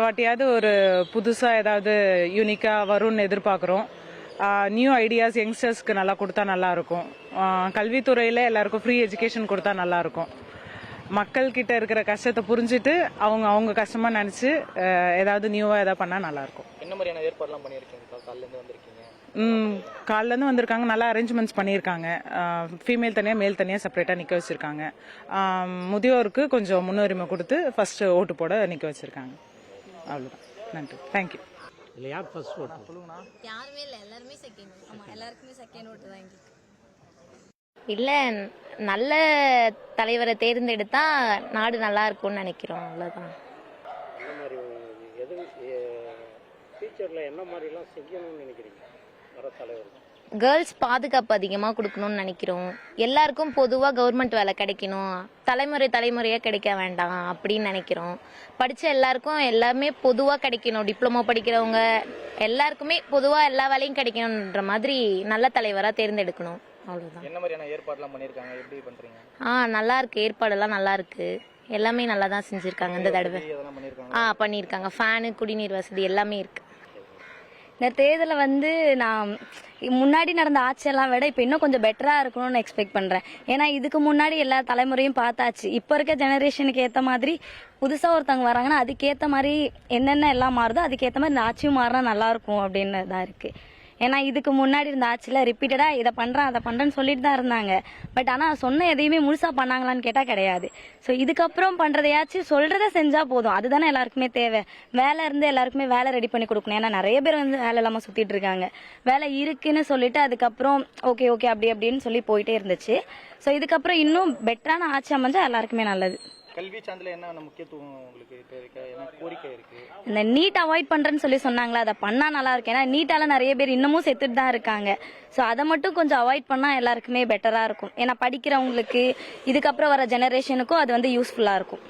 வாட்டியாவது ஒரு புதுசா ஏதாவது யூனிக்கா வரும்னு எதிர்பார்க்குறோம். நியூ ஐடியாஸ் யங்ஸ்டர்ஸ்க்கு நல்லா கொடுத்தா நல்லா இருக்கும். கல்வித்துறையில எல்லாருக்கும் ஃப்ரீ எஜுகேஷன் கொடுத்தா நல்லா இருக்கும். மக்கள் கிட்ட இருக்கிற கஷ்டத்தை புரிஞ்சுட்டு அவங்க அவங்க கஷ்டமா நினைச்சு ஏதாவது நியூவா ஏதாவது பண்ணா நல்லா இருக்கும். என்ன மாதிரியான ஏற்பாடுலாம் பண்ணியிருக்கீங்க? காலையில இருந்து வந்திருக்கீங்க. காலைல இருந்து வந்திருக்காங்க. நல்லா அரேஞ்ச்மெண்ட்ஸ் பண்ணியிருக்காங்க. ஃபீமேல் தனியா மேல் தனியா செப்பரேட்டா நிக்க வச்சிருக்காங்க. முதியோருக்கு கொஞ்சம் முன்னுரிமை கொடுத்து ஃபர்ஸ்ட் ஓட்டு போட நிக்க வச்சிருக்காங்க. அவ்வளவுதான். நன்றி. தேங்க்யூ. இல்லை யார் ஃபர்ஸ்ட் ஓட்டு? சொல்லுங்கண்ணா. யாருமே இல்லை, எல்லாருமே செகண்ட். ஆமாம், எல்லாருக்குமே செகண்ட் ஓட்டு தான் எங்களுக்கு. இல்லை, நல்ல தலைவரை தேர்ந்தெடுத்தா நாடு நல்லா இருக்கும்னு நினைக்கிறோம். அவ்வளோதான். என்ன மாதிரி எது ஃபியூச்சரில் என்ன மாதிரிலாம் செய்யணும்னு நினைக்கிறீங்க வர தலைவர்? கேர்ள்ஸ் பாதுகாப்பு அதிகமாக கொடுக்கணும்னு நினைக்கிறோம். எல்லாருக்கும் பொதுவாக கவர்மெண்ட் வேலை கிடைக்கணும், தலைமுறையாக கிடைக்க வேண்டாம் அப்படின்னு நினைக்கிறோம். படித்த எல்லாருக்கும் எல்லாமே பொதுவாக கிடைக்கணும். டிப்ளமோ படிக்கிறவங்க எல்லாருக்குமே பொதுவாக எல்லா வேலையும் கிடைக்கணுன்ற மாதிரி நல்ல தலைவராக தேர்ந்தெடுக்கணும். அவ்வளோதான். என்ன மாதிரியான ஏற்பாடுலாம் பண்ணியிருக்காங்க? எப்படி பண்றீங்க? நல்லா இருக்கு. ஏற்பாடெல்லாம் நல்லா இருக்கு. எல்லாமே நல்லா தான் செஞ்சுருக்காங்க இந்த தடவை. பண்ணியிருக்காங்க. ஃபேனு, குடிநீர் வசதி எல்லாமே இருக்கு. இந்த தேர்தலில் நான் முன்னாடி நடந்த ஆட்சியெல்லாம் விட இப்போ இன்னும் கொஞ்சம் பெட்டராக இருக்கணும்னு எக்ஸ்பெக்ட் பண்ணுறேன். ஏன்னா இதுக்கு முன்னாடி எல்லா தலைமுறையும் பார்த்தாச்சு. இப்போ இருக்க ஜெனரேஷனுக்கு ஏற்ற மாதிரி புதுசாக ஒருத்தவங்க வராங்கன்னா அதுக்கேற்ற மாதிரி என்னென்ன எல்லாம் மாறுதோ அதுக்கேற்ற மாதிரி இந்த ஆட்சியும் மாறினா நல்லாயிருக்கும் அப்படின்னு தான் இருக்குது. ஏன்னா இதுக்கு முன்னாடி இருந்த ஆட்சியில் ரிப்பீட்டடாக இதை பண்ணுறேன் அதை பண்ணுறேன்னு சொல்லிட்டு தான் இருந்தாங்க. பட் ஆனால் சொன்ன எதையுமே முழுசாக பண்ணாங்களான்னு கேட்டால் கிடையாது. ஸோ இதுக்கப்புறம் பண்ணுறதையாச்சும் சொல்கிறத செஞ்சால் போதும். அதுதானே எல்லாருக்குமே தேவை. வேலை இருந்து எல்லாருக்குமே வேலை ரெடி பண்ணி கொடுக்கணும். ஏன்னா நிறைய பேர் வேலை இல்லாமல் சுற்றிட்டு இருக்காங்க. வேலை இருக்குன்னு சொல்லிட்டு அதுக்கப்புறம் ஓகே அப்படின்னு சொல்லி போயிட்டே இருந்துச்சு. ஸோ இதுக்கப்புறம் இன்னும் பெட்டரான ஆட்சி அமைஞ்சா எல்லாருக்குமே நல்லது. கல்வி சார்ந்தில் என்ன முக்கியத்துவம் உங்களுக்கு என்ன கோரிக்கை இருக்கு? இந்த நீட் அவாய்ட் பண்றேன்னு சொல்லி சொன்னாங்களா, அதை பண்ணா நல்லா இருக்கு. ஏன்னா நீட்டால நிறைய பேர் இன்னமும் செத்துட்டு தான் இருக்காங்க. ஸோ அதை மட்டும் கொஞ்சம் அவாய்ட் பண்ணா எல்லாருக்குமே பெட்டரா இருக்கும். ஏன்னா படிக்கிறவங்களுக்கு இதுக்கப்புறம் வர ஜெனரேஷனுக்கும் அது யூஸ்ஃபுல்லா இருக்கும்.